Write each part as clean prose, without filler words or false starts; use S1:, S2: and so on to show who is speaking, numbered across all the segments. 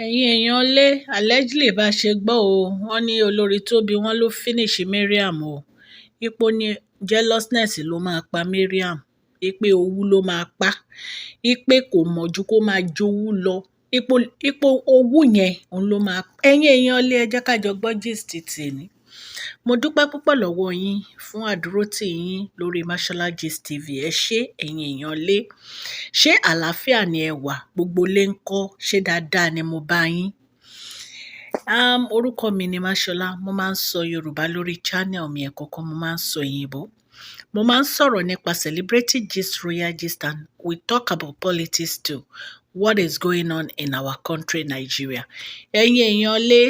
S1: ẹ̀yin èèyàn lé allegedly bá a ṣe gbọ́ o wọ́n ní olórí tóbi wọ́n ló finish Mariam o ipò ní jealousness ló máa pa Mariam ipe owú ló máa pa ipe kò mọ̀jú kó máa jowú lọ ipò owú yẹn òun ló máa ẹ̀yin èèyàn lé ẹ jẹ́ ká jọ gbọ́ gist tèmi. Mo dúpẹ́ púpọ̀ lọ́wọ́ yín fún àdúrótì yín lórí Mashola Gist TV. Ẹ ṣé ẹ̀yin èèyàn lé. Ṣé àlàáfíà ni ẹ wà? Gbogbo lé ń kọ́? Ṣé dáadáa ni mo bá yín? Orúkọ mi ni Mashola. Mo máa ń sọ Yorùbá lórí channel mi, ẹ̀kọ̀ọ̀kan mo máa ń sọ Òyìnbó. Mo máa ń sọ̀rọ̀ nípa celebrity gist, royal gist, and we talk about politics too. What is going on in our country, Nigeria? Ẹ̀yin èèyàn lé.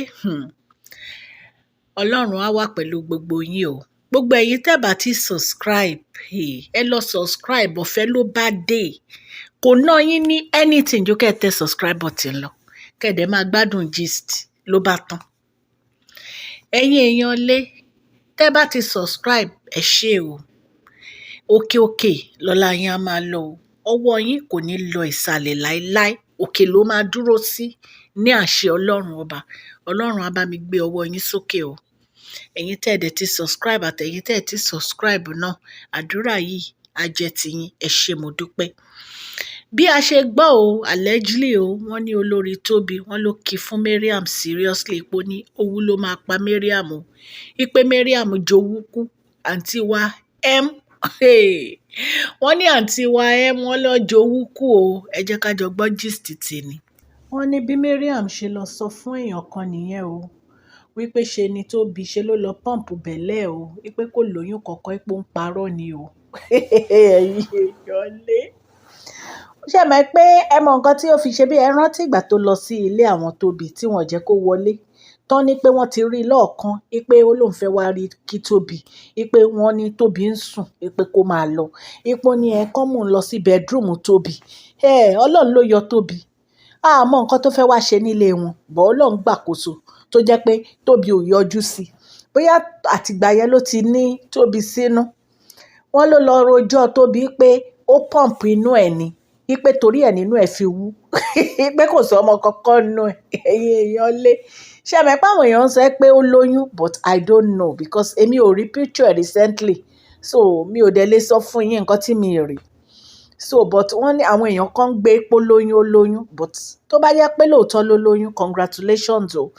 S1: Ọlọ́run á wà pẹ̀lú gbogbo yín o. Gbogbo ẹ̀yin tẹ́ bá ti subscribe, ẹ lọ subscribe, ọ̀fẹ́ ló bá dé. Kò ná yín ní anything ju kẹ́ tẹ subscribe button lọ. Kẹ́dẹ̀ máa gbádùn gist ló bá tán. Ẹ̀yin èèyàn lé, tẹ́ bá ti subscribe, ẹ ṣé o. Òkè òkè lọ́lá yín á máa lọ o. Ọwọ́ yín kò ní lọ ìsàlẹ̀ láéláé. Òkè ló máa dúró sí ní àṣẹ Ọlọ́run ọba. Ọlọ́run á bá mi gbé ọwọ́ yín sókè o. Ẹ̀yin tẹ́ dẹ̀ ti subscribe àtẹ̀yin tẹ́ ti subscribe náà, àdúrà yìí á jẹ́ tiyín. Ẹ ṣé mo dúpẹ́. Bí a ṣe gbọ́ o, allegedly o, wọ́n ní Olori Tobi, wọ́n ló kí fún Mariam seriously ipò ní owú ló máa pa Mariam o. Ipe Mariam jowú kú, àǹtí wa wọ́n ní àǹtí wa wọ́n lọ jowú kú o. Ẹ jẹ́ ká jọ gbọ́ gist tèmi. Wọ́n ní bí Mariam ṣe lọ sọ fún èèyàn kan nìyẹn o. Wípé ṣe ni Tóbi ṣe ló lọ pọ́ǹpù bẹ̀lẹ́ o. Wípé kò lóyún kankan, ipò ń parọ́ ni o. Ẹ̀yin èèyàn lé. Ṣé mọ̀ pé ẹ mọ nǹkan tí ó fi ṣe bí ẹ rántí ìgbà tó lọ sí ilé àwọn Tóbi tí wọ́n jẹ́ kó wọlé? Tán ní pé wọ́n ti rí lọ́ọ̀kan, wípé ó lóun fẹ́ wá rí kí Tóbi, wípé wọ́n ní Tóbi ń sùn, wípé kó máa lọ. Ipò ní ẹ̀kan mú un lọ sí bedroom Tóbi. Ọlọ́run ló yọ Tóbi. A mọ nǹkan tó fẹ́ wá ṣe nílé wọn, bọ̀ Ọlọ́run gbàkóso tó jẹ́ pé Tóbi ò yọjú sí i. Bóyá àtìgbà yẹn ló ti ní Tóbi sínú. Wọ́n ló lọ rojọ́ Tóbi pé ó pọ̀ǹpù inú ẹ̀ ni. Wípé torí ẹ̀ nínú ẹ̀ fi wú. Pé kò sọ ọmọ kankan nínú ẹ̀. Ẹ̀yin èèyàn lé. Ṣé mọ̀ pé àwọn èèyàn ń sọ pé ó lóyún but I don't know because èmi ò rí picture recently. So mi ò dẹ̀ lè sọ fún yín nǹkan tí mi rí. So but wọ́n ní àwọn èèyàn kan gbé pé ó lóyún but tó bá yẹ pé lóòótọ́ ló lóyún, congratulations o.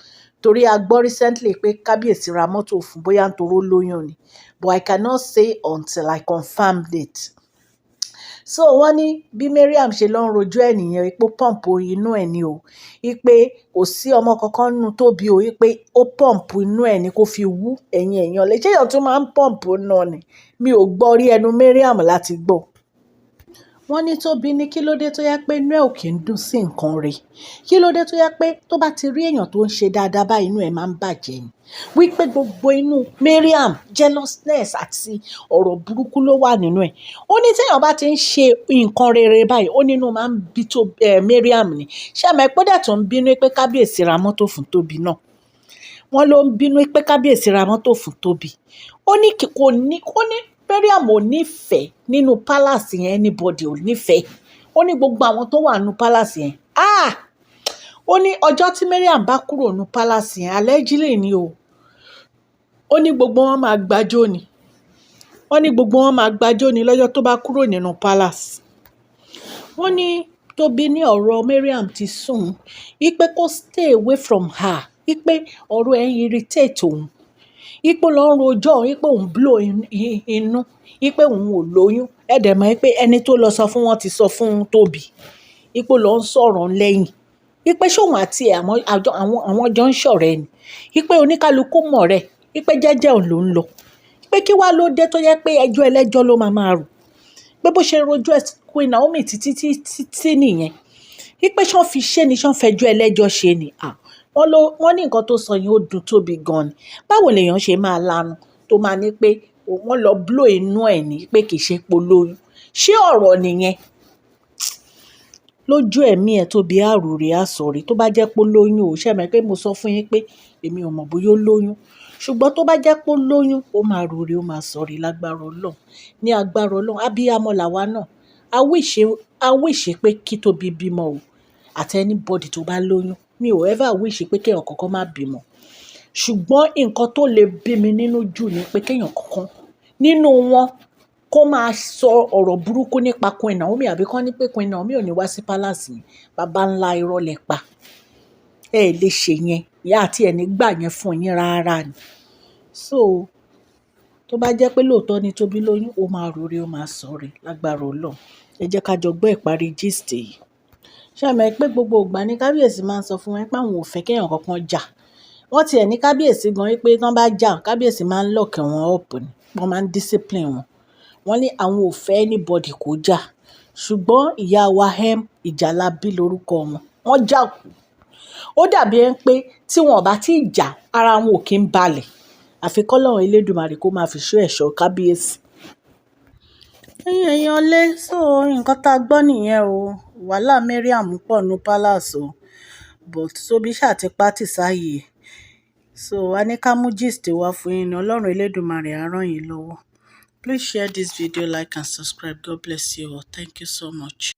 S1: Torí a gbọ́ recently pé kábíyèsí ra mọ́tò fún bóyá nítorí ó lóyún ni. But I cannot say until I confirm it. So wọ́n ní bí Mariam ṣe lọ ń rojú ẹ̀ nìyẹn, ipò pọ́ǹpù inú ẹ̀ ni o. Ipe kò sí ọmọ kankan nínú Tóbi o. Ipe ó pọ́ǹpù inú ẹ̀ ni kó fi wú. Ẹ̀yin èèyàn lé. Ṣé èèyàn tún máa ń pọ́ǹpù náà ni? Mi ò gbọ́ rí ẹnu Mariam láti gbọ́. Wọ́n ní Tóbi ní kí ló dé tó yẹ pé inú ẹ̀ ò kí ń dùn sí nǹkan rẹ̀. Kí ló dé tó yẹ pé tó bá ti rí èèyàn tó ń ṣe dáadáa báyìí inú ẹ̀ máa ń bàjẹ́ ni. Wípé gbogbo inú Mariam jealousness àti ọ̀rọ̀ burúkú ló wà nínú ẹ̀. Ó ní tí èèyàn bá ti ń ṣe nǹkan rere báyìí, ó nínú máa ń bí Mariam ni. Ṣé àmọ́ ẹ pé dẹ̀ tó ń bínú pé kábíyèsí ra mọ́tò fún Tóbi náà? Wọ́n ló ń bínú pé kábíyèsí ra mọ́tò fún Tóbi. Ó ní Mariam ò nífẹ̀ẹ́ nínú palace yẹn, anybody ò nífẹ̀ẹ́. Ó ní gbogbo àwọn tó wà nínú palace yẹn. Ó ní ọjọ́ tí Mariam bá kúrò nínú palace yẹn, allegedly ni o. Ó ní gbogbo wọn máa gbàjọ́ ni. Wọ́n ní gbogbo wọn máa gbàjọ́ ni lọ́jọ́ tó bá kúrò nínú palace. Wọ́n ní Tóbi ní ọ̀rọ̀ Mariam ti sùn. Ipe kó stay away from her. Ipe ọ̀rọ̀ ẹ̀ irritate òun. Ipe lọ ń rojọ́, ipe òun blow inú, ipe òun ò lóyún. Ẹ dẹ̀ mọ̀ pé ẹni tó lọ sọ fún wọn ti sọ fún Tóbi. Ipe lọ ń sọ̀rọ̀ lẹ́yìn. Ipe ṣóhun àti àwọn jọ ń ṣọ̀rẹ́ ni. Ipe oníkálukú mọ̀ rẹ̀. Ipe jẹ́jẹ́ òun ló ń lọ. Ipe kí wá ló dé tó yẹ pé ẹjọ́ ẹlẹ́jọ́ ló máa rò. Pé bó ṣe rojọ́ Queen Naomi títí nìyẹn. Ipe ṣán fi ṣe ni ṣán fẹjọ́ ẹlẹ́jọ́ ṣe ni. Wọ́n ní nǹkan tó sọ yẹn ó dùn Tóbi gan ni. Báwo lèèyàn ṣe máa lanu tó máa ní pé wọ́n lọ blow inú ẹ̀ ní pé kì í ṣe polóyún? Ṣé ọ̀rọ̀ nìyẹn? Lójú ẹ̀mí ẹ̀ Tóbi àròrè àsọ̀rí tó bá jẹ́ pé ó lóyún o. Ṣé mọ̀ pé mo sọ fún yín pé èmi ò mọ̀ bóyá ó lóyún. Ṣùgbọ́n tó bá jẹ́ pé ó lóyún, ó máa ròrè, ó máa sọ̀rí lágbára Ọlọ́run. Ní agbára Ọlọ́run, abiyamọ làwa náà. A wíṣe pé kí Tóbi bímọ o. àti anybody tó bá lóyún. Mi ò ever wish pé kéèyàn kankan má bímọ. Ṣùgbọ́n nǹkan tó lè bí mi nínú jù ni pé kéèyàn kankan nínú wọn kó máa sọ ọ̀rọ̀ burúkú nípa Queen Naomi, àbí kán ní pé Queen Naomi ò ní wá sí palace yẹn. Baba ńlá irọ́ lẹ pa. Ẹ lè ṣe yẹn. Ìyá àti ẹni gbà yẹn fún yín rárá ni. So tó bá jẹ́ pé lóòótọ́ ni Tobi lóyún, ó máa rore, ó máa sọ̀re lágbára Ọlọ́run. Ẹ jẹ́ ká jọ gbọ́ ìparí gist yìí. Ṣé ẹ mọ̀ pé gbogbo ìgbà ni kábíyèsí máa ń sọ fún wọn pé àwọn ò fẹ́ kéèyàn kankan jà. Wọ́n tiẹ̀ ní kábíyèsí gan wípé tán bá jà, kábíyèsí máa ń lock wọn up ni. Wọ́n máa ń discipline wọn. Wọ́n ní àwọn ò fẹ́ anybody kó jà. Ṣùgbọ́n ìyá wa Ìjàlabí lórúkọ wọn. Wọ́n jà kú. Ó dàbí ẹni pé tí wọn ò bá tí ì jà, ara wọn ò kí ń balẹ̀. Àfi k'Ọlọ́run Elédùmarè kó máa fi ṣọ́ ẹ̀ṣọ́ kábíyèsí. Ẹ̀yin èèyàn lé, so nǹkan tá a gbọ́ nìyẹn o. Wàhálà Mariam pọ̀ nínú palace o. But Tobi ṣáà ti pátì sáàyè. So a ní ká mú gist wá fún yín ni. Ọlọ́run Elédùmarè á ràn yín lọ́wọ́. Please share this video, like and subscribe. God bless you all. Thank you so much.